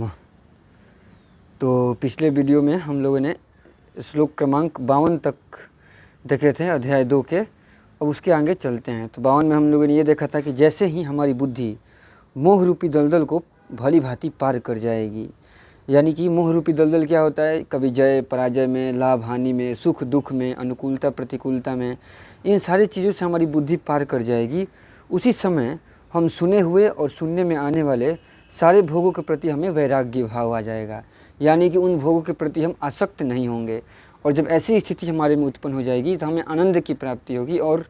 तो पिछले वीडियो में हम लोगों ने श्लोक क्रमांक 52 तक देखे थे अध्याय 2 के। अब उसके आगे चलते हैं। तो 52 में हम लोगों ने ये देखा था कि जैसे ही हमारी बुद्धि मोह रूपी दलदल को भली भांति पार कर जाएगी, यानी कि मोह रूपी दलदल क्या होता है, कभी जय पराजय में, लाभ हानि में, सुख दुख में, अनुकूलता प्रतिकूलता में, इन सारी चीज़ों से हमारी बुद्धि पार कर जाएगी। उसी समय हम सुने हुए और सुनने में आने वाले सारे भोगों के प्रति हमें वैराग्य भाव आ जाएगा, यानी कि उन भोगों के प्रति हम आसक्त नहीं होंगे। और जब ऐसी स्थिति हमारे में उत्पन्न हो जाएगी तो हमें आनंद की प्राप्ति होगी और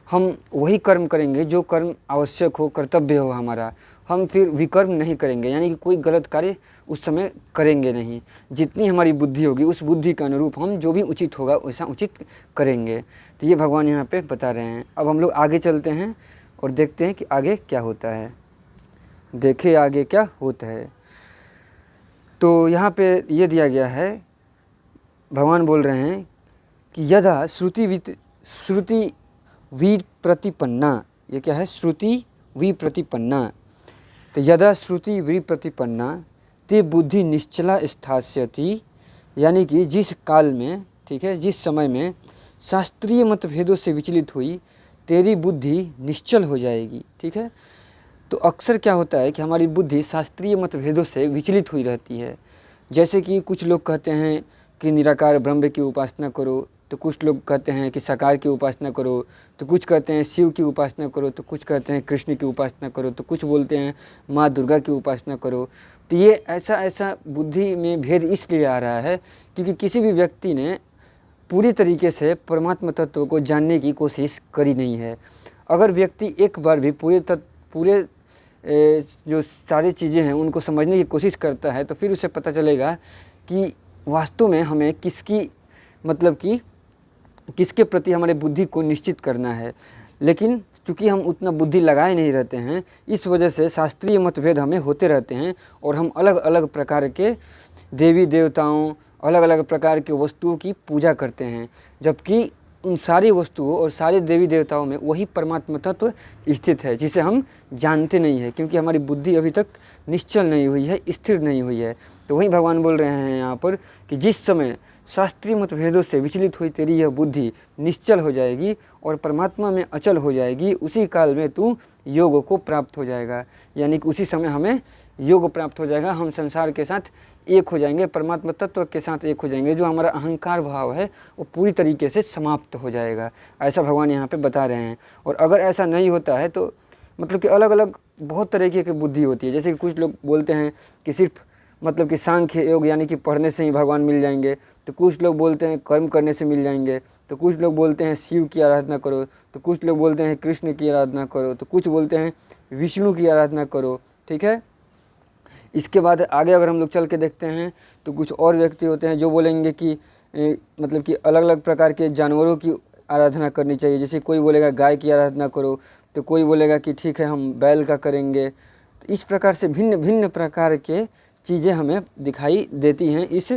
हम वही कर्म करेंगे जो कर्म आवश्यक हो, कर्तव्य हो हमारा। हम फिर विकर्म नहीं करेंगे, यानी कि कोई गलत कार्य उस समय करेंगे नहीं। जितनी हमारी बुद्धि होगी उस बुद्धि के अनुरूप हम जो भी उचित होगा वैसा उचित करेंगे। तो ये भगवान यहाँ पे बता रहे हैं। अब हम लोग आगे चलते हैं और देखते हैं कि आगे क्या होता है। देखे आगे क्या होता है। तो यहाँ पे ये दिया गया है, भगवान बोल रहे हैं कि यदा श्रुति विप्रतिपन्ना, ये क्या है, श्रुति विप्रतिपन्ना। तो यदा श्रुति विप्रतिपन्ना ते बुद्धि निश्चला स्थास्यति, यानी कि जिस काल में, ठीक है, जिस समय में शास्त्रीय मतभेदों से विचलित हुई तेरी बुद्धि निश्चल हो जाएगी। ठीक है, तो अक्सर क्या होता है कि हमारी बुद्धि शास्त्रीय मतभेदों से विचलित हुई रहती है। जैसे कि कुछ लोग कहते हैं कि निराकार ब्रह्म की उपासना करो, तो कुछ लोग कहते हैं कि साकार की उपासना करो, तो कुछ कहते हैं शिव की उपासना करो, तो कुछ कहते हैं कृष्ण की उपासना करो, तो कुछ बोलते हैं माँ दुर्गा की उपासना करो। तो ये ऐसा बुद्धि में भेद इसलिए आ रहा है क्योंकि किसी भी व्यक्ति ने पूरी तरीके से परमात्मा तत्व को जानने की कोशिश करी नहीं है। अगर व्यक्ति एक बार भी पूरे जो सारी चीज़ें हैं उनको समझने की कोशिश करता है तो फिर उसे पता चलेगा कि वास्तव में हमें किसके प्रति हमारे बुद्धि को निश्चित करना है। लेकिन चूँकि हम उतना बुद्धि लगाए नहीं रहते हैं, इस वजह से शास्त्रीय मतभेद हमें होते रहते हैं और हम अलग अलग प्रकार के देवी देवताओं, अलग अलग प्रकार के वस्तुओं की पूजा करते हैं, जबकि उन सारी वस्तुओं और सारे देवी देवताओं में वही परमात्मा तत्व स्थित है जिसे हम जानते नहीं हैं, क्योंकि हमारी बुद्धि अभी तक निश्चल नहीं हुई है, स्थिर नहीं हुई है। तो वही भगवान बोल रहे हैं यहाँ पर कि जिस समय शास्त्रीय मतभेदों से विचलित हुई तेरी यह बुद्धि निश्चल हो जाएगी और परमात्मा में अचल हो जाएगी, उसी काल में तू योग को प्राप्त हो जाएगा। यानी कि उसी समय हमें योग प्राप्त हो जाएगा, हम संसार के साथ एक हो जाएंगे, परमात्मा तत्व के साथ एक हो जाएंगे। जो हमारा अहंकार भाव है वो पूरी तरीके से समाप्त हो जाएगा, ऐसा भगवान यहाँ पे बता रहे हैं। और अगर ऐसा नहीं होता है तो मतलब कि अलग अलग बहुत तरीके की बुद्धि होती है। जैसे कि कुछ लोग बोलते हैं कि सिर्फ सांख्य योग यानी कि पढ़ने से ही भगवान मिल जाएंगे, तो कुछ लोग बोलते हैं कर्म करने से मिल जाएंगे, तो कुछ लोग बोलते हैं शिव की आराधना करो, तो कुछ लोग बोलते हैं कृष्ण की आराधना करो, तो कुछ बोलते हैं विष्णु की आराधना करो। ठीक है, इसके बाद आगे अगर हम लोग चल के देखते हैं तो कुछ और व्यक्ति होते हैं जो बोलेंगे कि कि अलग अलग प्रकार के जानवरों की आराधना करनी चाहिए। जैसे कोई बोलेगा गाय की आराधना करो, तो कोई बोलेगा कि ठीक है हम बैल का करेंगे। तो इस प्रकार से भिन्न भिन्न प्रकार के चीज़ें हमें दिखाई देती हैं इस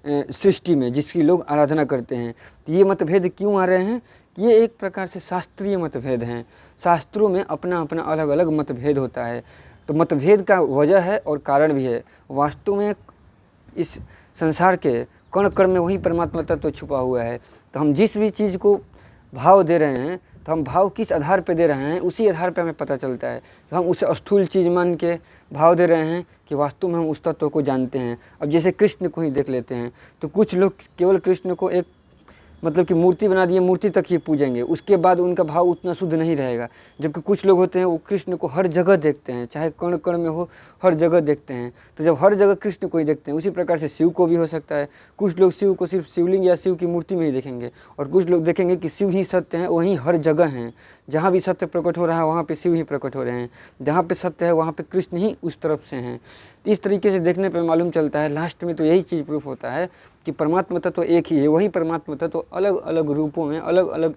सृष्टि में जिसकी लोग आराधना करते हैं। तो ये मतभेद क्यों आ रहे हैं? ये एक प्रकार से शास्त्रीय मतभेद हैं। शास्त्रों में अपना अपना अलग अलग मतभेद होता है। तो मतभेद का वजह है और कारण भी है। वास्तव में इस संसार के कण कण में वही परमात्मा तत्व छुपा हुआ है। तो हम जिस भी चीज़ को भाव दे रहे हैं तो हम भाव किस आधार पे दे रहे हैं उसी आधार पे हमें पता चलता है। तो हम उसे स्थूल चीज़ मान के भाव दे रहे हैं कि वास्तव में हम उस तत्व को जानते हैं। अब जैसे कृष्ण को ही देख लेते हैं, तो कुछ लोग केवल कृष्ण को एक कि मूर्ति बना दिए, मूर्ति तक ही पूजेंगे, उसके बाद उनका भाव उतना शुद्ध नहीं रहेगा। जबकि कुछ लोग होते हैं वो कृष्ण को हर जगह देखते हैं, चाहे कण कण में हो, हर जगह देखते हैं। तो जब हर जगह कृष्ण को ही देखते हैं, उसी प्रकार से शिव को भी हो सकता है। कुछ लोग शिव को सिर्फ शिवलिंग या शिव की मूर्ति में ही देखेंगे, और कुछ लोग देखेंगे कि शिव ही सत्य हैं, वहीं हर जगह हैं। जहाँ भी सत्य प्रकट हो रहा है वहाँ पे शिव ही प्रकट हो रहे हैं, जहाँ पे सत्य है वहाँ पे कृष्ण ही उस तरफ से हैं। तो इस तरीके से देखने पे मालूम चलता है, लास्ट में तो यही चीज़ प्रूफ होता है कि परमात्मा तत्व एक ही है। वही परमात्मा तत्व अलग अलग रूपों में अलग अलग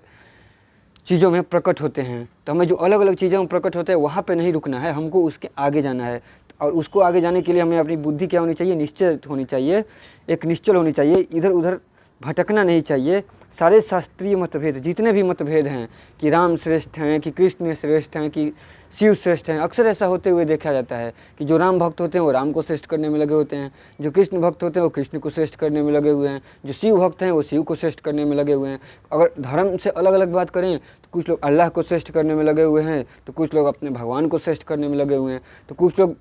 चीज़ों में प्रकट होते हैं। तो हमें जो अलग अलग चीज़ों में प्रकट होते हैं वहाँ पे नहीं रुकना है, हमको उसके आगे जाना है। और उसको आगे जाने के लिए हमें अपनी बुद्धि क्या होनी चाहिए? निश्चय होनी चाहिए, एक निश्चल होनी चाहिए। इधर उधर भटकना नहीं चाहिए। सारे शास्त्रीय मतभेद, जितने भी मतभेद हैं कि राम श्रेष्ठ हैं, कि कृष्ण श्रेष्ठ हैं, कि शिव श्रेष्ठ हैं, अक्सर ऐसा होते हुए देखा जाता है कि जो राम भक्त होते हैं वो राम को श्रेष्ठ करने में लगे होते हैं, जो कृष्ण भक्त होते हैं वो कृष्ण को श्रेष्ठ करने में लगे हुए हैं, जो शिव भक्त हैं वो शिव को श्रेष्ठ करने में लगे हुए हैं। अगर धर्म से अलग अलग बात करें तो कुछ लोग अल्लाह को श्रेष्ठ करने में लगे हुए हैं, तो कुछ लोग अपने भगवान को श्रेष्ठ करने में लगे हुए हैं, तो कुछ लोग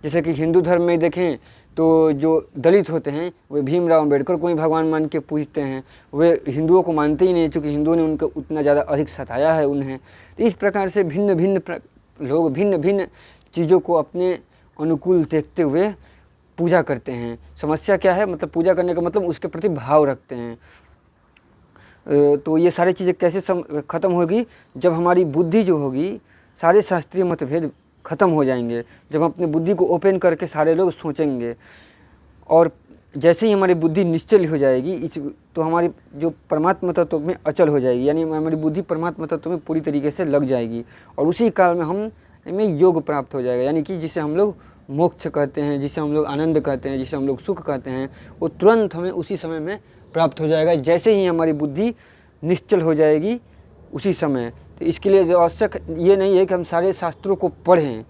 जैसे कि हिंदू धर्म में देखें तो जो दलित होते हैं वे भीमराव अम्बेडकर को ही भगवान मान के पूजते हैं, वे हिंदुओं को मानते ही नहीं क्योंकि हिंदुओं ने उनको उतना ज़्यादा अधिक सताया है उन्हें। तो इस प्रकार से भिन्न भिन्न लोग भिन्न भिन्न चीज़ों को अपने अनुकूल देखते हुए पूजा करते हैं। समस्या क्या है, मतलब पूजा करने का मतलब उसके प्रति भाव रखते हैं। तो ये सारी चीज़ें कैसे ख़त्म होगी, जब हमारी बुद्धि जो होगी, सारे शास्त्रीय मतभेद ख़त्म हो जाएंगे, जब हम अपनी बुद्धि को ओपन करके सारे लोग सोचेंगे। और जैसे ही हमारी बुद्धि निश्चल हो जाएगी तो हमारी जो परमात्मा तत्व में अचल हो जाएगी, यानी हमारी बुद्धि परमात्मा तत्व में पूरी तरीके से लग जाएगी और उसी काल में हमें योग प्राप्त हो जाएगा, यानी कि जिसे हम लोग मोक्ष कहते हैं, जिसे हम लोग आनंद कहते हैं, जिसे हम लोग सुख कहते हैं, वो तुरंत हमें उसी समय में प्राप्त हो जाएगा जैसे ही हमारी बुद्धि निश्चल हो जाएगी उसी समय। तो इसके लिए जो आवश्यक ये नहीं है कि हम सारे शास्त्रों को पढ़ें,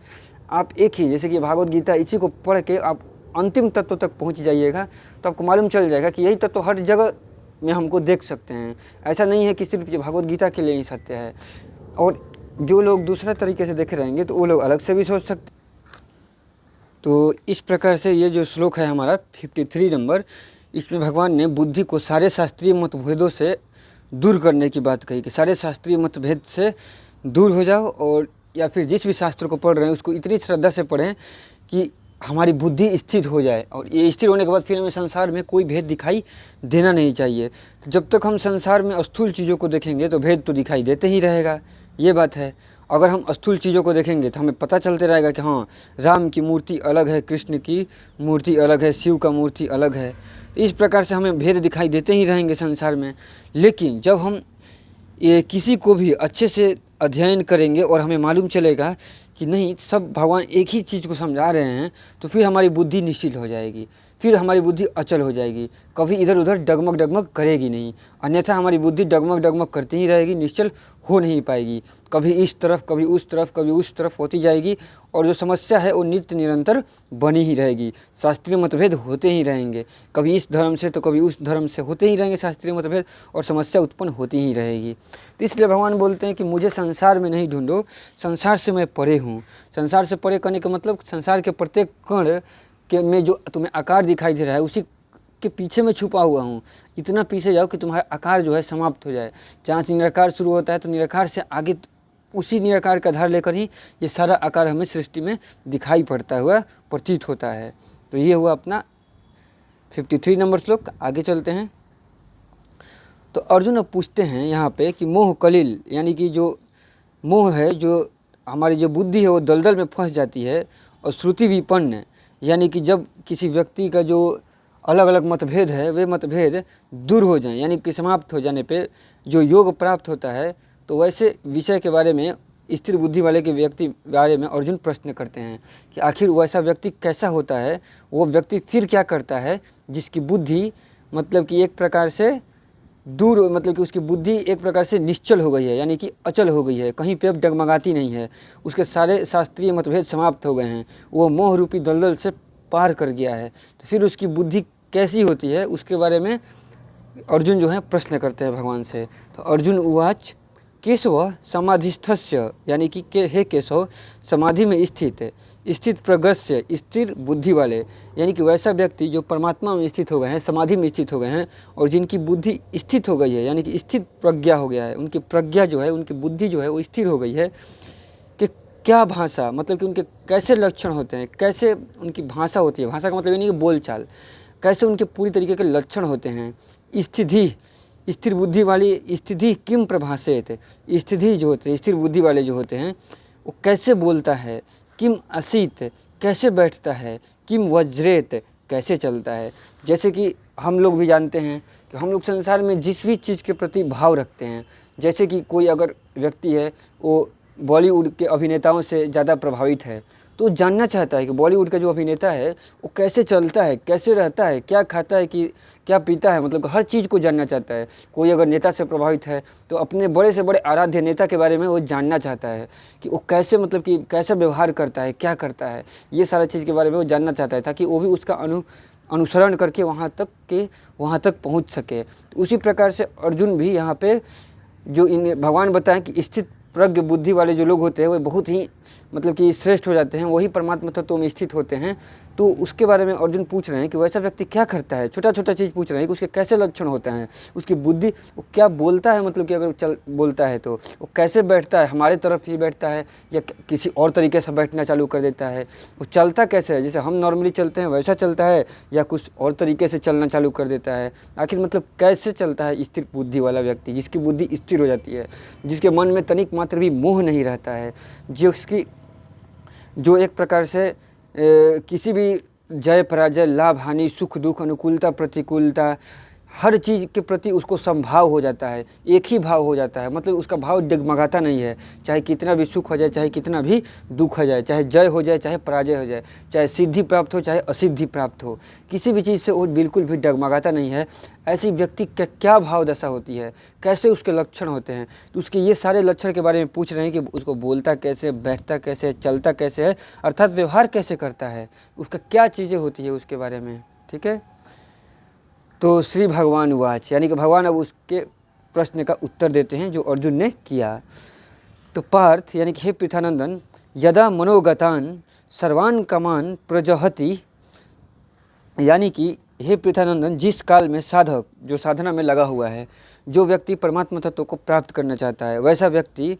आप एक ही जैसे कि भागवत गीता, इसी को पढ़ के आप अंतिम तत्व तक पहुंच जाइएगा तो आपको मालूम चल जाएगा कि यही तत्व हर जगह में हमको देख सकते हैं। ऐसा नहीं है कि सिर्फ ये भागवत गीता के लिए ही सत्य है, और जो लोग दूसरा तरीके से देखे रहेंगे तो वो लोग अलग से भी सोच सकते। तो इस प्रकार से ये जो श्लोक है हमारा 53 नंबर, इसमें भगवान ने बुद्धि को सारे शास्त्रीय मतभेदों से दूर करने की बात कही कि सारे शास्त्रीय मतभेद से दूर हो जाओ, और या फिर जिस भी शास्त्र को पढ़ रहे हैं उसको इतनी श्रद्धा से पढ़ें कि हमारी बुद्धि स्थिर हो जाए, और ये स्थिर होने के बाद फिर हमें संसार में कोई भेद दिखाई देना नहीं चाहिए। तो जब तक हम संसार में स्थूल चीज़ों को देखेंगे तो भेद तो दिखाई देते ही रहेगा, ये बात है। अगर हम स्थूल चीज़ों को देखेंगे तो हमें पता चलते रहेगा कि हाँ, राम की मूर्ति अलग है, कृष्ण की मूर्ति अलग है, शिव का मूर्ति अलग है। इस प्रकार से हमें भेद दिखाई देते ही रहेंगे संसार में। लेकिन जब हम ये किसी को भी अच्छे से अध्ययन करेंगे और हमें मालूम चलेगा कि नहीं, सब भगवान एक ही चीज़ को समझा रहे हैं, तो फिर हमारी बुद्धि निश्चल हो जाएगी, फिर हमारी बुद्धि अचल हो जाएगी, कभी इधर उधर डगमग डगमग करेगी नहीं। अन्यथा हमारी बुद्धि डगमग डगमग करती ही रहेगी, निश्चल हो नहीं पाएगी, कभी इस तरफ कभी उस तरफ कभी उस तरफ होती जाएगी, और जो समस्या है वो नित्य निरंतर बनी ही रहेगी। शास्त्रीय मतभेद होते ही रहेंगे, कभी इस धर्म से तो कभी उस धर्म से होते ही रहेंगे शास्त्रीय मतभेद, और समस्या उत्पन्न होती ही रहेगी। तो इसलिए भगवान बोलते हैं कि मुझे संसार में नहीं ढूंढो, संसार से मैं परे हूँ। संसार से परे करने का मतलब संसार के प्रत्येक कण के में जो तुम्हें आकार दिखाई दे रहा है उसी के पीछे मैं छुपा हुआ हूँ। इतना पीछे जाओ कि तुम्हारा आकार जो है समाप्त हो जाए। जहाँ से निराकार शुरू होता है तो निराकार से आगे उसी निराकार का आधार लेकर ही ये सारा आकार हमें सृष्टि में दिखाई पड़ता हुआ प्रतीत होता है। तो ये हुआ अपना 53 नंबर श्लोक। आगे चलते हैं। तो अर्जुन अब पूछते हैं यहाँ पे कि मोह कलिल, यानी कि जो मोह है, जो हमारी जो बुद्धि है वो दलदल में फंस जाती है, और श्रुति विपन्न, यानी कि जब किसी व्यक्ति का जो अलग अलग मतभेद है वे मतभेद दूर हो जाएं, यानी कि समाप्त हो जाने पे जो योग प्राप्त होता है, तो वैसे विषय के बारे में स्थिर बुद्धि वाले के व्यक्ति बारे में अर्जुन प्रश्न करते हैं कि आखिर वैसा व्यक्ति कैसा होता है, वो व्यक्ति फिर क्या करता है जिसकी बुद्धि मतलब कि एक प्रकार से दूर, मतलब कि उसकी बुद्धि एक प्रकार से निश्चल हो गई है, यानी कि अचल हो गई है, कहीं पे अब डगमगाती नहीं है, उसके सारे शास्त्रीय मतभेद समाप्त हो गए हैं, वो मोह रूपी दलदल से पार कर गया है। तो फिर उसकी बुद्धि कैसी होती है उसके बारे में अर्जुन जो है प्रश्न करते हैं भगवान से। तो अर्जुन उवाच केशव समाधिस्थस्य, यानी कि हे केशव, समाधि में स्थित प्रगस्य, स्थिर बुद्धि वाले, यानी कि वैसा व्यक्ति जो परमात्मा में स्थित हो गए हैं, समाधि में स्थित हो गए हैं, और जिनकी बुद्धि स्थित हो गई है, यानी कि स्थित प्रज्ञा हो गया है, उनकी प्रज्ञा जो है, उनकी बुद्धि जो है वो स्थिर हो गई है। कि क्या भाषा, मतलब कि उनके कैसे लक्षण होते हैं, कैसे उनकी भाषा होती है। भाषा का मतलब यानी कि बोलचाल, कैसे उनके पूरी तरीके के लक्षण होते हैं। स्थिति, स्थिर बुद्धि वाली स्थिति किम प्रभाषेत, स्थिति जो होते हैं, स्थिर बुद्धि वाले जो होते हैं वो कैसे बोलता है। किम असीत, कैसे बैठता है। किम वज्रेत, कैसे चलता है। जैसे कि हम लोग भी जानते हैं कि हम लोग संसार में जिस भी चीज़ के प्रति भाव रखते हैं, जैसे कि कोई अगर व्यक्ति है वो बॉलीवुड के अभिनेताओं से ज़्यादा प्रभावित है, तो वो जानना चाहता है कि बॉलीवुड का जो अभिनेता है वो कैसे चलता है, कैसे रहता है, क्या खाता है, कि क्या पीता है, मतलब हर चीज़ को जानना चाहता है। कोई अगर नेता से प्रभावित है तो अपने बड़े से बड़े आराध्य नेता के बारे में वो जानना चाहता है कि वो कैसे, मतलब कि कैसा व्यवहार करता है, क्या करता है, ये सारा चीज़ के बारे में वो जानना चाहता है, ताकि वो भी उसका अनुसरण करके वहाँ तक पहुँच सके। तो उसी प्रकार से अर्जुन भी यहाँ पे जो इन भगवान बताएं कि स्थित प्रज्ञ बुद्धि वाले जो लोग होते हैं वो बहुत ही मतलब कि श्रेष्ठ हो जाते हैं, वही परमात्मा तत्व में स्थित होते हैं। तो उसके बारे में अर्जुन पूछ रहे हैं कि वैसा व्यक्ति क्या करता है, छोटा छोटा चीज़ पूछ रहे हैं कि उसके कैसे लक्षण होते हैं, उसकी बुद्धि, वो क्या बोलता है, मतलब कि अगर बोलता है तो वो कैसे बैठता है, हमारे तरफ ही बैठता है या किसी और तरीके से बैठना चालू कर देता है, वो चलता कैसे है, जैसे हम नॉर्मली चलते हैं वैसा चलता है या कुछ और तरीके से चलना चालू कर देता है। आखिर मतलब कैसे चलता है स्थिर बुद्धि वाला व्यक्ति, जिसकी बुद्धि स्थिर हो जाती है, जिसके मन में तनिक मात्र भी मोह नहीं रहता है, जो एक प्रकार से किसी भी जय पराजय, लाभ हानि, सुख दुख, अनुकूलता प्रतिकूलता, हर चीज़ के प्रति उसको समभाव हो जाता है, एक ही भाव हो जाता है, मतलब उसका भाव डगमगाता नहीं है। चाहे कितना भी सुख हो जाए, चाहे कितना भी दुख हो जाए, चाहे जय हो जाए, चाहे पराजय हो जाए, चाहे सिद्धि प्राप्त हो, चाहे असिद्धि प्राप्त हो, किसी भी चीज़ से वो बिल्कुल भी डगमगाता नहीं है। ऐसी व्यक्ति का क्या भाव दशा होती है, कैसे उसके लक्षण होते हैं, तो उसके ये सारे लक्षण के बारे में पूछ रहे हैं कि उसको बोलता कैसे, बैठता कैसे, चलता कैसे है, अर्थात व्यवहार कैसे करता है, उसका क्या चीज़ें होती है उसके बारे में। ठीक है, तो श्री भगवान वाच, यानी कि भगवान अब उसके प्रश्न का उत्तर देते हैं जो अर्जुन ने किया। तो पार्थ, यानी कि हे पृथानंदन, यदा मनोगतान सर्वान कामान प्रजहति, यानी कि हे पृथानंदन, जिस काल में साधक जो साधना में लगा हुआ है, जो व्यक्ति परमात्मा तत्व को प्राप्त करना चाहता है, वैसा व्यक्ति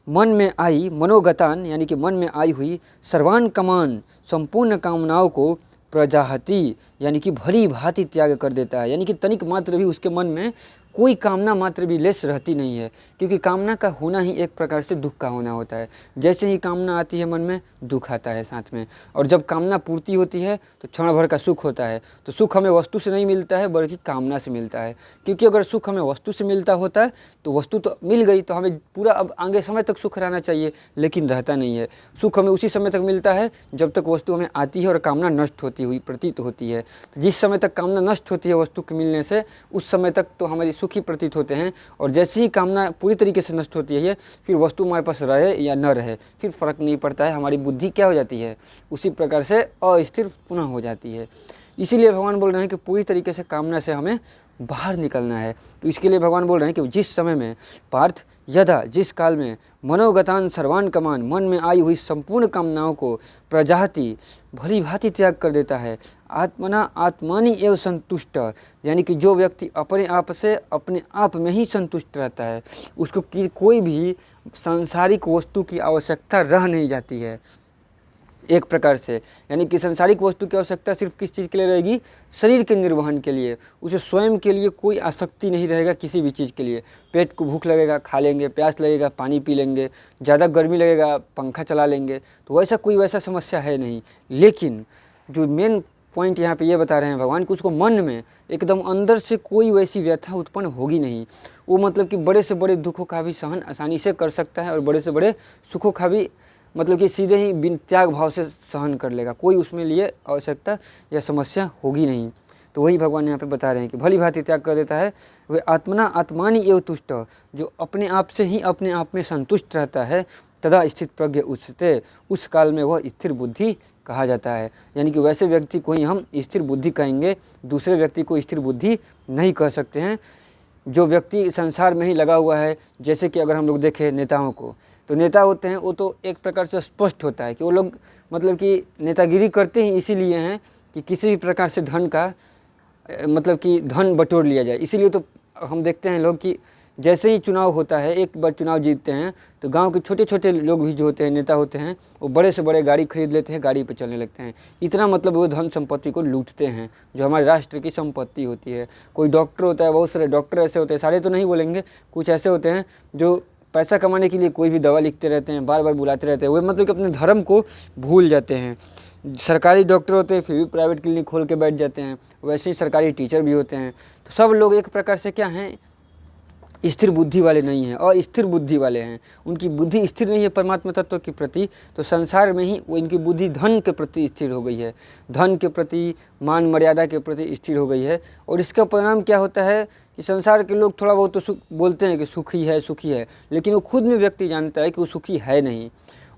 मन में आई मनोगतान, यानी कि मन में आई हुई सर्वान कामान, संपूर्ण कामनाओं को प्रजाहति, यानी कि भली भांति त्याग कर देता है। यानी कि तनिक मात्र भी उसके मन में कोई कामना मात्र भी लेस रहती नहीं है, क्योंकि कामना का होना ही एक प्रकार से दुख का होना होता है। जैसे ही कामना आती है मन में, दुख आता है साथ में, और जब कामना पूर्ति होती है तो क्षण भर का सुख होता है। तो सुख हमें वस्तु से नहीं मिलता है बल्कि कामना से मिलता है, क्योंकि अगर सुख हमें वस्तु से मिलता होता है तो वस्तु तो मिल गई तो हमें पूरा अब आगे समय तक सुख रहना चाहिए, लेकिन रहता नहीं है। सुख हमें उसी समय तक मिलता है जब तक वस्तु हमें आती है और कामना नष्ट होती हुई प्रतीत होती है। तो जिस समय तक कामना नष्ट होती है वस्तु के मिलने से, उस समय तक तो हमारी सुखी प्रतीत होते हैं, और जैसे ही कामना पूरी तरीके से नष्ट होती है फिर वस्तु हमारे पास रहे या न रहे फिर फर्क नहीं पड़ता है, हमारी बुद्धि क्या हो जाती है, उसी प्रकार से अस्थिर पुनः हो जाती है। इसीलिए भगवान बोल रहे हैं कि पूरी तरीके से कामना से हमें बाहर निकलना है। तो इसके लिए भगवान बोल रहे हैं कि जिस समय में पार्थ, यदा, जिस काल में मनोगतान सर्वान कामान, मन में आई हुई संपूर्ण कामनाओं को प्रजाति, भली भांति त्याग कर देता है, आत्मना आत्मानी एवं संतुष्ट, यानी कि जो व्यक्ति अपने आप से अपने आप में ही संतुष्ट रहता है, उसको कोई भी सांसारिक वस्तु की आवश्यकता रह नहीं जाती है एक प्रकार से। यानी कि सांसारिक वस्तु की आवश्यकता सिर्फ किस चीज़ के लिए रहेगी, शरीर के निर्वहन के लिए, उसे स्वयं के लिए कोई आसक्ति नहीं रहेगा किसी भी चीज़ के लिए। पेट को भूख लगेगा खा लेंगे, प्यास लगेगा पानी पी लेंगे, ज़्यादा गर्मी लगेगा पंखा चला लेंगे, तो वैसा समस्या है नहीं। लेकिन जो मेन पॉइंट यहाँ पे ये बता रहे हैं भगवान कि उसको मन में एकदम अंदर से कोई वैसी व्यथा उत्पन्न होगी नहीं। वो मतलब कि बड़े से बड़े दुखों का भी सहन आसानी से कर सकता है और बड़े से बड़े सुखों का भी मतलब कि सीधे ही बिन त्याग भाव से सहन कर लेगा, कोई उसमें लिए आवश्यकता या समस्या होगी नहीं। तो वही भगवान यहाँ पे बता रहे हैं कि भली भांति त्याग कर देता है। वह आत्मना आत्मानी एवं तुष्ट, जो अपने आप से ही अपने आप में संतुष्ट रहता है, तदा स्थित प्रज्ञ उच्यते, उस काल में वह स्थिर बुद्धि कहा जाता है। यानी कि वैसे व्यक्ति को ही हम स्थिर बुद्धि कहेंगे, दूसरे व्यक्ति को स्थिर बुद्धि नहीं कह सकते हैं। जो व्यक्ति संसार में ही लगा हुआ है, जैसे कि अगर हम लोग देखें नेताओं को, तो नेता होते हैं वो तो एक प्रकार से स्पष्ट होता है कि वो लोग मतलब कि नेतागिरी करते ही इसीलिए हैं कि किसी भी प्रकार से धन का मतलब कि धन बटोर लिया जाए। इसीलिए तो हम देखते हैं लोग कि जैसे ही चुनाव होता है, एक बार चुनाव जीतते हैं तो गांव के छोटे छोटे लोग भी जो होते हैं, नेता होते हैं, वो बड़े से बड़े गाड़ी खरीद लेते हैं, गाड़ी पे चलने लगते हैं। इतना मतलब वो धन संपत्ति को लूटते हैं जो हमारे राष्ट्र की संपत्ति होती है। कोई डॉक्टर होता है, बहुत सारे डॉक्टर ऐसे होते हैं, सारे तो नहीं बोलेंगे, कुछ ऐसे होते हैं जो पैसा कमाने के लिए कोई भी दवा लिखते रहते हैं, बार बार बुलाते रहते हैं। वो मतलब कि अपने धर्म को भूल जाते हैं। सरकारी डॉक्टर होते हैं फिर भी प्राइवेट क्लिनिक खोल के बैठ जाते हैं, वैसे ही सरकारी टीचर भी होते हैं। तो सब लोग एक प्रकार से क्या हैं, स्थिर बुद्धि वाले नहीं हैं, अस्थिर बुद्धि वाले हैं। उनकी बुद्धि स्थिर नहीं है परमात्मा तत्व के प्रति, तो संसार में ही वो इनकी बुद्धि धन के प्रति स्थिर हो गई है, धन के प्रति, मान मर्यादा के प्रति स्थिर हो गई है। और इसका परिणाम क्या होता है कि संसार के लोग थोड़ा बहुत तो सुख बोलते हैं कि सुखी है सुखी है, लेकिन वो खुद में व्यक्ति जानता है कि वो सुखी है नहीं।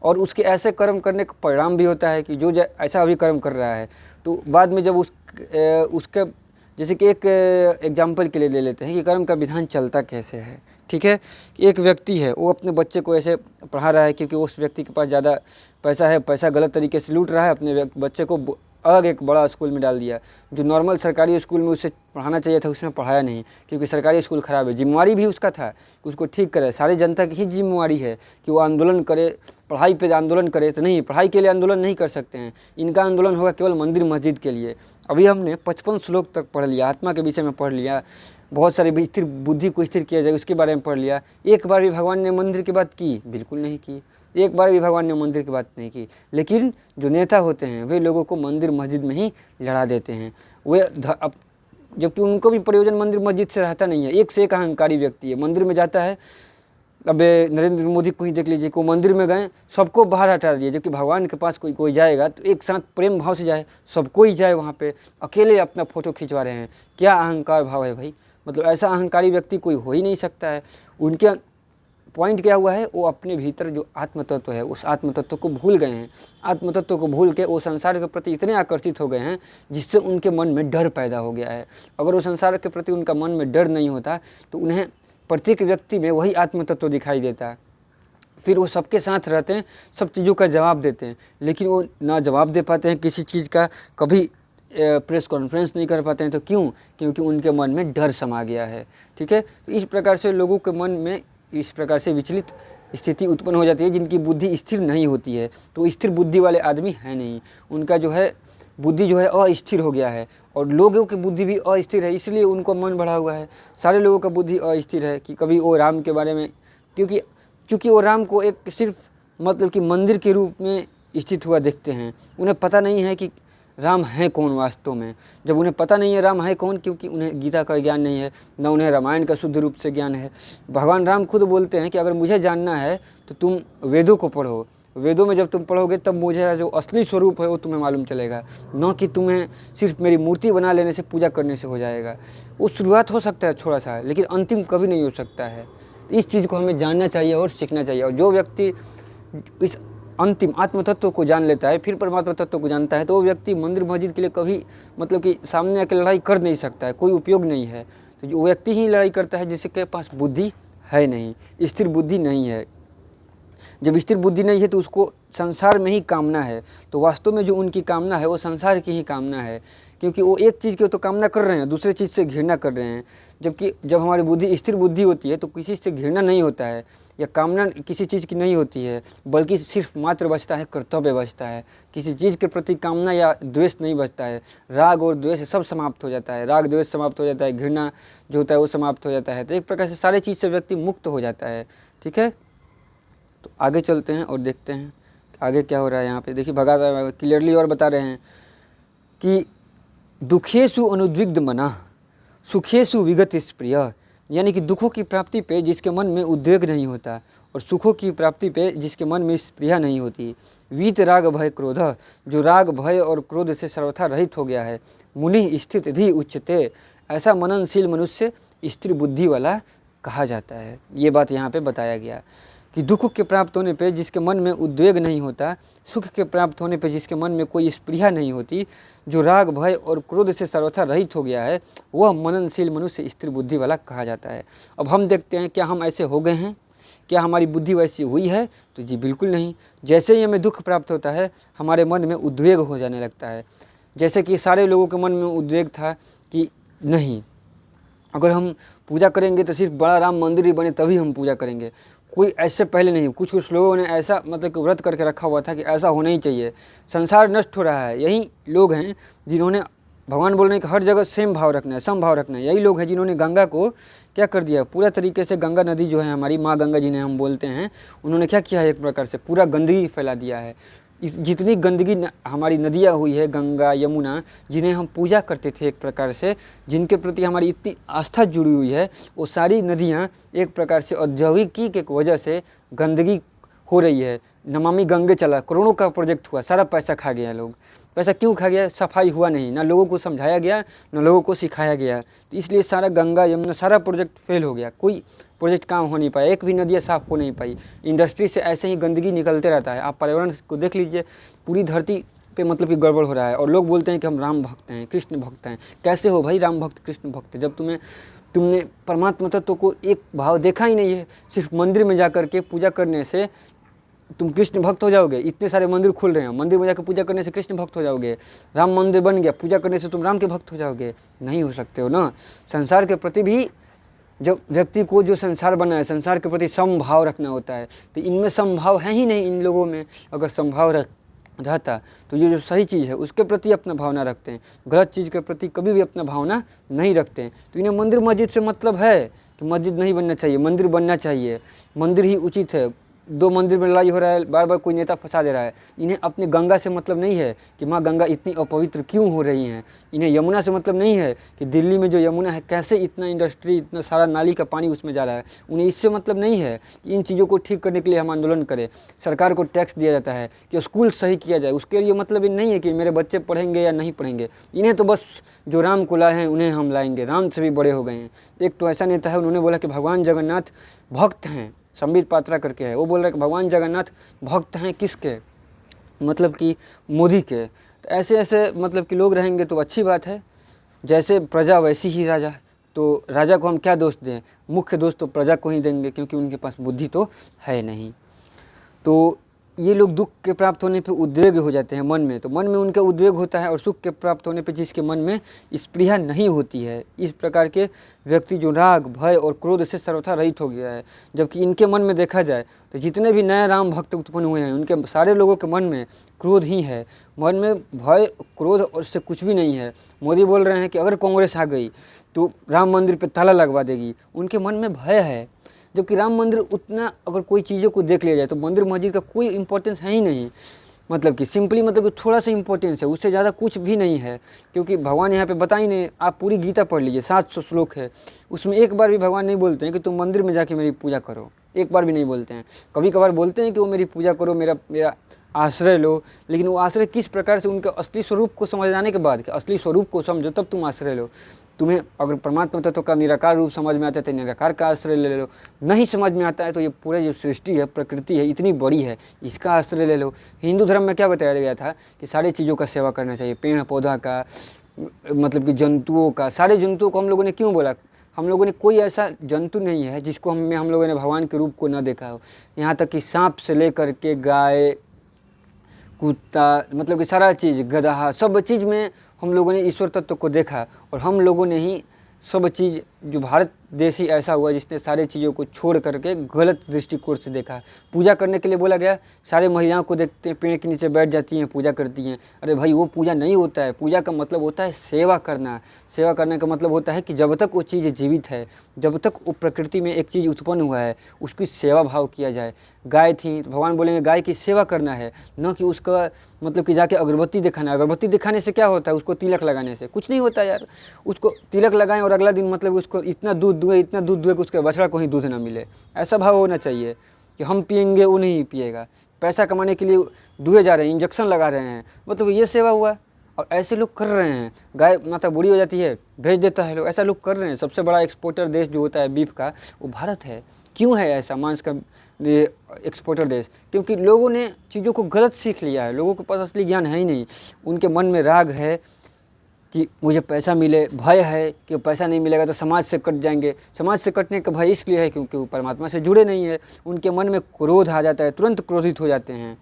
और उसके ऐसे कर्म करने का परिणाम भी होता है कि जो ऐसा अभी कर्म कर रहा है, तो बाद में जब उसके जैसे कि एक एग्जाम्पल के लिए ले लेते हैं कि कर्म का विधान चलता कैसे है। ठीक है, एक व्यक्ति है, वो अपने बच्चे को ऐसे पढ़ा रहा है क्योंकि उस व्यक्ति के पास ज़्यादा पैसा है, पैसा गलत तरीके से लूट रहा है, अपने बच्चे को अलग एक बड़ा स्कूल में डाल दिया। जो नॉर्मल सरकारी स्कूल में उसे पढ़ाना चाहिए था उसने पढ़ाया नहीं, क्योंकि सरकारी स्कूल ख़राब है। जिम्मेवारी भी उसका था कि उसको ठीक करे, सारी जनता की ही जिम्मेवारी है कि वो आंदोलन करे, पढ़ाई पे आंदोलन करे। तो नहीं, पढ़ाई के लिए आंदोलन नहीं कर सकते हैं, इनका आंदोलन होगा केवल मंदिर मस्जिद के लिए। अभी हमने 55 श्लोक तक पढ़ लिया, आत्मा के विषय में पढ़ लिया, बहुत सारे स्थिर बुद्धि को स्थिर किया जाए उसके बारे में पढ़ लिया। एक बार भी भगवान ने मंदिर की बात की? बिल्कुल नहीं की, एक बार भी भगवान ने मंदिर की बात नहीं की। लेकिन जो नेता होते हैं वे लोगों को मंदिर मस्जिद में ही लड़ा देते हैं, वे जबकि उनको भी प्रयोजन मंदिर मस्जिद से रहता नहीं है। एक से एक अहंकारी व्यक्ति है, मंदिर में जाता है। अब नरेंद्र मोदी को ही देख लीजिए, को मंदिर में गए सबको बाहर हटा दिए, जबकि भगवान के पास कोई जाएगा तो एक साथ प्रेम भाव से जाए, सबको ही जाए वहाँ पे, अकेले अपना फ़ोटो खिंचवा रहे हैं। क्या अहंकार भाव है भाई, मतलब ऐसा अहंकारी व्यक्ति कोई हो ही नहीं सकता है। उनके पॉइंट क्या हुआ है, वो अपने भीतर जो आत्म तत्व है उस आत्म तत्व को भूल गए हैं। आत्म तत्व को भूल के वो संसार के प्रति इतने आकर्षित हो गए हैं जिससे उनके मन में डर पैदा हो गया है। अगर वो संसार के प्रति उनका मन में डर नहीं होता तो उन्हें प्रत्येक व्यक्ति में वही आत्म तत्व दिखाई देता। फिर वो सबके साथ रहते हैं, सब चीज़ों का जवाब देते हैं, लेकिन वो ना जवाब दे पाते हैं किसी चीज़ का, कभी प्रेस कॉन्फ्रेंस नहीं कर पाते हैं। तो क्यों? क्योंकि उनके मन में डर समा गया है। ठीक है, तो इस प्रकार से लोगों के मन में इस प्रकार से विचलित स्थिति उत्पन्न हो जाती है जिनकी बुद्धि स्थिर नहीं होती है। तो स्थिर बुद्धि वाले आदमी है नहीं, उनका जो है बुद्धि जो है अस्थिर हो गया है। और लोगों की बुद्धि भी अस्थिर है, इसलिए उनको मन बढ़ा हुआ है। सारे लोगों का बुद्धि अस्थिर है कि कभी वो राम के बारे में, क्योंकि वो राम को एक सिर्फ मतलब कि मंदिर के रूप में स्थित हुआ देखते हैं। उन्हें पता नहीं है कि राम है कौन वास्तव में। जब उन्हें पता नहीं है राम है कौन, क्योंकि उन्हें गीता का ज्ञान नहीं है, न उन्हें रामायण का शुद्ध रूप से ज्ञान है। भगवान राम खुद बोलते हैं कि अगर मुझे जानना है तो तुम वेदों को पढ़ो, वेदों में जब तुम पढ़ोगे तब मुझे जो असली स्वरूप है वो तुम्हें मालूम चलेगा, न कि तुम्हें सिर्फ मेरी मूर्ति बना लेने से, पूजा करने से हो जाएगा। वो शुरुआत हो सकता है थोड़ा सा, लेकिन अंतिम कभी नहीं हो सकता है। इस चीज़ को हमें जानना चाहिए और सीखना चाहिए। और जो व्यक्ति इस अंतिम आत्म तत्व को जान लेता है, फिर परमात्मा तत्व को जानता है, तो वो व्यक्ति मंदिर मस्जिद के लिए कभी मतलब कि सामने आके लड़ाई कर नहीं सकता है, कोई उपयोग नहीं है। तो जो व्यक्ति ही लड़ाई करता है जिसके पास बुद्धि है नहीं, स्थिर बुद्धि नहीं है। जब स्थिर बुद्धि नहीं है तो उसको संसार में ही कामना है, तो वास्तव में जो उनकी कामना है वो संसार की ही कामना है, क्योंकि वो एक चीज़ की तो कामना कर रहे हैं, दूसरे चीज़ से घृणा कर रहे हैं। जबकि जब हमारी बुद्धि स्थिर बुद्धि होती है तो किसी से घृणा नहीं होता है या कामना किसी चीज़ की नहीं होती है, बल्कि सिर्फ मात्र बचता है कर्तव्य बचता है। किसी चीज़ के प्रति कामना या द्वेष नहीं बचता है, राग और द्वेष सब समाप्त हो जाता है, राग द्वेष समाप्त हो जाता है, घृणा जो होता है वो समाप्त हो जाता है। तो एक प्रकार से सारे चीज़ से व्यक्ति मुक्त हो जाता है। ठीक है, तो आगे चलते हैं और देखते हैं आगे क्या हो रहा है। यहाँ पे देखिए भगवान क्लियरली और बता रहे हैं कि दुखेषु अनुद्विग्ध मना सुखेषु विगत स्प्रिय, यानी कि दुखों की प्राप्ति पे जिसके मन में उद्वेग नहीं होता और सुखों की प्राप्ति पे जिसके मन में स्प्रिया नहीं होती। वीत राग भय क्रोध, जो राग भय और क्रोध से सर्वथा रहित हो गया है। मुनि स्थित धि उच्चते, ऐसा मननशील मनुष्य स्थिर बुद्धि वाला कहा जाता है। ये बात यहाँ पे बताया गया कि दुख के प्राप्त होने पे जिसके मन में उद्वेग नहीं होता, सुख के प्राप्त होने पे जिसके मन में कोई स्पृहा नहीं होती, जो राग भय और क्रोध से सर्वथा रहित हो गया है, वह मननशील मनुष्य स्थिर बुद्धि वाला कहा जाता है। अब हम देखते हैं क्या हम ऐसे हो गए हैं, क्या हमारी बुद्धि वैसी हुई है? तो जी बिल्कुल नहीं। जैसे ही हमें दुख प्राप्त होता है हमारे मन में उद्वेग हो जाने लगता है। जैसे कि सारे लोगों के मन में उद्वेग था कि नहीं, अगर हम पूजा करेंगे तो सिर्फ बड़ा राम मंदिर ही बने तभी हम पूजा करेंगे। कोई ऐसे पहले नहीं, कुछ लोगों ने ऐसा मतलब कि व्रत करके रखा हुआ था कि ऐसा होना ही चाहिए। संसार नष्ट हो रहा है, यही लोग हैं जिन्होंने, भगवान बोल रहे हैं कि हर जगह सेम भाव रखना है, सम भाव रखना है। यही लोग हैं जिन्होंने गंगा को क्या कर दिया, पूरा तरीके से गंगा नदी जो है हमारी माँ गंगा जिन्हें हम बोलते हैं, उन्होंने क्या किया है, एक प्रकार से पूरा गंदगी फैला दिया है। इस जितनी गंदगी हमारी नदियाँ हुई है, गंगा यमुना, जिन्हें हम पूजा करते थे एक प्रकार से, जिनके प्रति हमारी इतनी आस्था जुड़ी हुई है, वो सारी नदियाँ एक प्रकार से औद्योगिकी के वजह से गंदगी हो रही है। नमामि गंगे चला, करोड़ों का प्रोजेक्ट हुआ, सारा पैसा खा गया लोग। पैसा क्यों खा गया? सफाई हुआ नहीं, ना लोगों को समझाया गया, ना लोगों को सिखाया गया। तो इसलिए सारा गंगा यमुना सारा प्रोजेक्ट फेल हो गया, कोई प्रोजेक्ट काम हो नहीं पाया, एक भी नदियाँ साफ़ हो नहीं पाई। इंडस्ट्री से ऐसे ही गंदगी निकलते रहता है। आप पर्यावरण को देख लीजिए, पूरी धरती पे मतलब कि गड़बड़ हो रहा है। और लोग बोलते हैं कि हम राम भक्त हैं, कृष्ण भक्त हैं। कैसे हो भाई राम भक्त कृष्ण भक्त, जब तुमने परमात्मा तत्व को एक भाव देखा ही नहीं है। सिर्फ मंदिर में जाकर के पूजा करने से तुम कृष्ण भक्त हो जाओगे? इतने सारे मंदिर खुल रहे हैं, मंदिर में जाकर पूजा करने से कृष्ण भक्त हो जाओगे? राम मंदिर बन गया, पूजा करने से तुम राम के भक्त हो जाओगे? नहीं हो सकते हो ना। संसार के प्रति भी जब व्यक्ति को जो संसार बना है, संसार के प्रति समभाव रखना होता है। तो इनमें समभाव है ही नहीं इन लोगों में। अगर समभाव रहता तो ये जो सही चीज़ है उसके प्रति अपना भावना रखते हैं, गलत चीज़ के प्रति कभी भी अपना भावना नहीं रखते हैं। तो इन्हें मंदिर मस्जिद से मतलब है कि मस्जिद नहीं बनना चाहिए, मंदिर बनना चाहिए, मंदिर ही उचित है। दो मंदिर में लड़ाई हो रहा है, बार बार कोई नेता फंसा दे रहा है। इन्हें अपने गंगा से मतलब नहीं है कि माँ गंगा इतनी अपवित्र क्यों हो रही हैं। इन्हें यमुना से मतलब नहीं है कि दिल्ली में जो यमुना है कैसे इतना इंडस्ट्री, इतना सारा नाली का पानी उसमें जा रहा है। उन्हें इससे मतलब नहीं है कि इन चीज़ों को ठीक करने के लिए हम आंदोलन करें। सरकार को टैक्स दिया जाता है कि स्कूल सही किया जाए, उसके लिए मतलब ये नहीं है कि मेरे बच्चे पढ़ेंगे या नहीं पढ़ेंगे। इन्हें तो बस जो राम को लाए हैं उन्हें हम लाएंगे, राम से भी बड़े हो गए हैं। एक तो ऐसा नेता है, उन्होंने बोला कि भगवान जगन्नाथ भक्त हैं, संबित पात्रा करके है, वो बोल रहा है कि भगवान जगन्नाथ भक्त हैं किसके? मतलब कि मोदी के। तो ऐसे ऐसे मतलब कि लोग रहेंगे तो अच्छी बात है। जैसे प्रजा वैसी ही राजा, तो राजा को हम क्या दोष दें? मुख्य दोष तो प्रजा को ही देंगे, क्योंकि उनके पास बुद्धि तो है नहीं। तो ये लोग दुख के प्राप्त होने पे उद्वेग हो जाते हैं मन में, तो मन में उनका उद्वेग होता है, और सुख के प्राप्त होने पे जिसके मन में स्पृहा नहीं होती है। इस प्रकार के व्यक्ति जो राग, भय और क्रोध से सर्वथा रहित हो गया है। जबकि इनके मन में देखा जाए तो जितने भी नए राम भक्त उत्पन्न हुए हैं, उनके सारे लोगों के मन में क्रोध ही है। मन में भय, क्रोध और से कुछ भी नहीं है। मोदी बोल रहे हैं कि अगर कांग्रेस आ गई तो राम मंदिर पर ताला लगवा देगी, उनके मन में भय है। जबकि राम मंदिर उतना, अगर कोई चीज़ों को देख लिया जाए तो मंदिर मस्जिद का कोई इंपॉर्टेंस है ही नहीं। मतलब कि सिंपली मतलब कि थोड़ा सा इंपॉर्टेंस है, उससे ज़्यादा कुछ भी नहीं है। क्योंकि भगवान यहाँ पे बता ही नहीं। आप पूरी गीता पढ़ लीजिए, 700 श्लोक है, उसमें एक बार भी भगवान नहीं बोलते हैं कि तुम मंदिर में जाके मेरी पूजा करो, एक बार भी नहीं बोलते हैं। कभी कभार बोलते हैं कि वो मेरी पूजा करो, मेरा आश्रय लो, लेकिन वो आश्रय किस प्रकार से, उनके असली स्वरूप को समझ जाने के बाद, कि असली स्वरूप को समझो तब तुम आश्रय लो। तुम्हें अगर परमात्मा तत्व का निराकार रूप समझ में आता है तो निराकार का आश्रय ले लो। नहीं समझ में आता है तो ये पूरा जो सृष्टि है, प्रकृति है, इतनी बड़ी है, इसका आश्रय ले लो। हिंदू धर्म में क्या बताया गया था कि सारी चीज़ों का सेवा करना चाहिए, पेड़ पौधा का, मतलब कि जंतुओं का। सारे जंतुओं को हम लोगों ने क्यों बोला? हम लोगों ने कोई ऐसा जंतु नहीं है जिसको हम लोगों ने भगवान के रूप को न देखा हो। यहाँ तक कि सांप से लेकर के गाय, कुत्ता, मतलब कि सारा चीज़, गधा, सब चीज़ में हम लोगों ने ईश्वर तत्व को देखा। और हम लोगों ने ही सब चीज़, जो भारत देश ही ऐसा हुआ जिसने सारी चीज़ों को छोड़ करके गलत दृष्टिकोण से देखा। पूजा करने के लिए बोला गया, सारे महिलाओं को देखते हैं पेड़ के नीचे बैठ जाती हैं, पूजा करती हैं। अरे भाई, वो पूजा नहीं होता है। पूजा का मतलब होता है सेवा करना। सेवा करने का मतलब होता है कि जब तक वो चीज़ जीवित है, जब तक वो प्रकृति में एक चीज़ उत्पन्न हुआ है, उसकी सेवा भाव किया जाए। गाय थी तो भगवान बोलेंगे गाय की सेवा करना है, न कि उसका मतलब कि जाके अगरबत्ती दिखाना है। अगरबत्ती दिखाने से क्या होता है? उसको तिलक लगाने से कुछ नहीं होता यार। उसको तिलक लगाएं और अगला दिन मतलब उसको इतना दूध दुए कि उसके बछड़ा को ही दूध ना मिले। ऐसा भाव होना चाहिए कि हम पिएंगे, वो नहीं पिएगा। पैसा कमाने के लिए दुए जा रहे हैं, इंजेक्शन लगा रहे हैं, मतलब ये सेवा हुआ। और ऐसे लोग कर रहे हैं। गाय माता बूढ़ी हो जाती है, भेज देता है लोग, ऐसा लोग कर रहे हैं। सबसे बड़ा एक्सपोर्टर देश जो होता है बीफ का, वो भारत है। क्यों है ऐसा मांस का एक्सपोर्टर देश? क्योंकि लोगों ने चीज़ों को गलत सीख लिया है। लोगों के पास असली ज्ञान है ही नहीं। उनके मन में राग है कि मुझे पैसा मिले, भय है कि पैसा नहीं मिलेगा तो समाज से कट जाएंगे। समाज से कटने का भय इसलिए है क्योंकि वो परमात्मा से जुड़े नहीं है। उनके मन में क्रोध आ जाता है, तुरंत क्रोधित हो जाते हैं,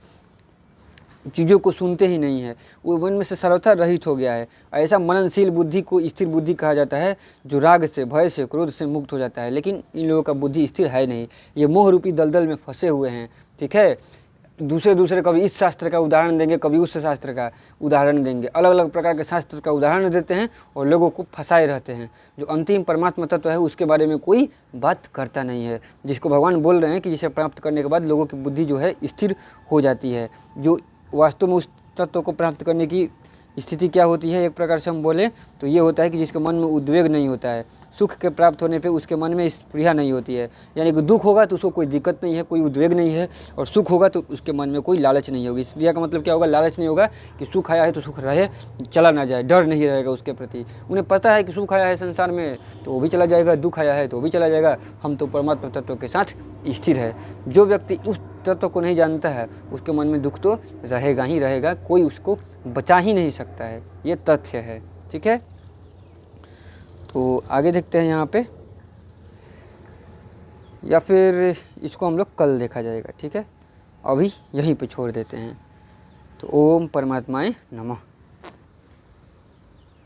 चीज़ों को सुनते ही नहीं है। वो मन में से सर्वथा रहित हो गया है। ऐसा मननशील बुद्धि को स्थिर बुद्धि कहा जाता है, जो राग से, भय से, क्रोध से मुक्त हो जाता है। लेकिन इन लोगों का बुद्धि स्थिर है नहीं, ये मोह रूपी दलदल में फंसे हुए हैं। ठीक है, दूसरे कभी इस शास्त्र का उदाहरण देंगे, कभी उस शास्त्र का उदाहरण देंगे, अलग अलग प्रकार के शास्त्र का उदाहरण देते हैं और लोगों को फंसाए रहते हैं। जो अंतिम परमात्मा तत्व है उसके बारे में कोई बात करता नहीं है, जिसको भगवान बोल रहे हैं कि जिसे प्राप्त करने के बाद लोगों की बुद्धि जो है स्थिर हो जाती है। जो वास्तव में उस तत्व को प्राप्त करने की स्थिति क्या होती है, एक प्रकार से हम बोले तो ये होता है कि जिसके मन में उद्वेग नहीं होता है, सुख के प्राप्त होने पे उसके मन में स्पृहा नहीं होती है, यानी कि दुख होगा तो उसको कोई दिक्कत नहीं है, कोई उद्वेग नहीं है, और सुख होगा तो उसके मन में कोई लालच नहीं होगी। स्पृहा का मतलब क्या होगा, लालच नहीं होगा कि सुख आया है तो सुख रहे, चला ना जाए, डर नहीं रहेगा उसके प्रति। उन्हें पता है कि सुख आया है संसार में तो वो भी चला जाएगा, दुख आया है तो वो भी चला जाएगा, हम तो परमात्मा तत्व के साथ स्थिर है। जो व्यक्ति उस तत्व को नहीं जानता है उसके मन में दुख तो रहेगा ही रहेगा, कोई उसको बचा ही नहीं सकता है, ये तथ्य है। ठीक है, तो आगे देखते हैं यहाँ पे, या फिर इसको हम लोग कल देखा जाएगा। ठीक है, अभी यहीं पे छोड़ देते हैं। तो ओम परमात्माए नमः।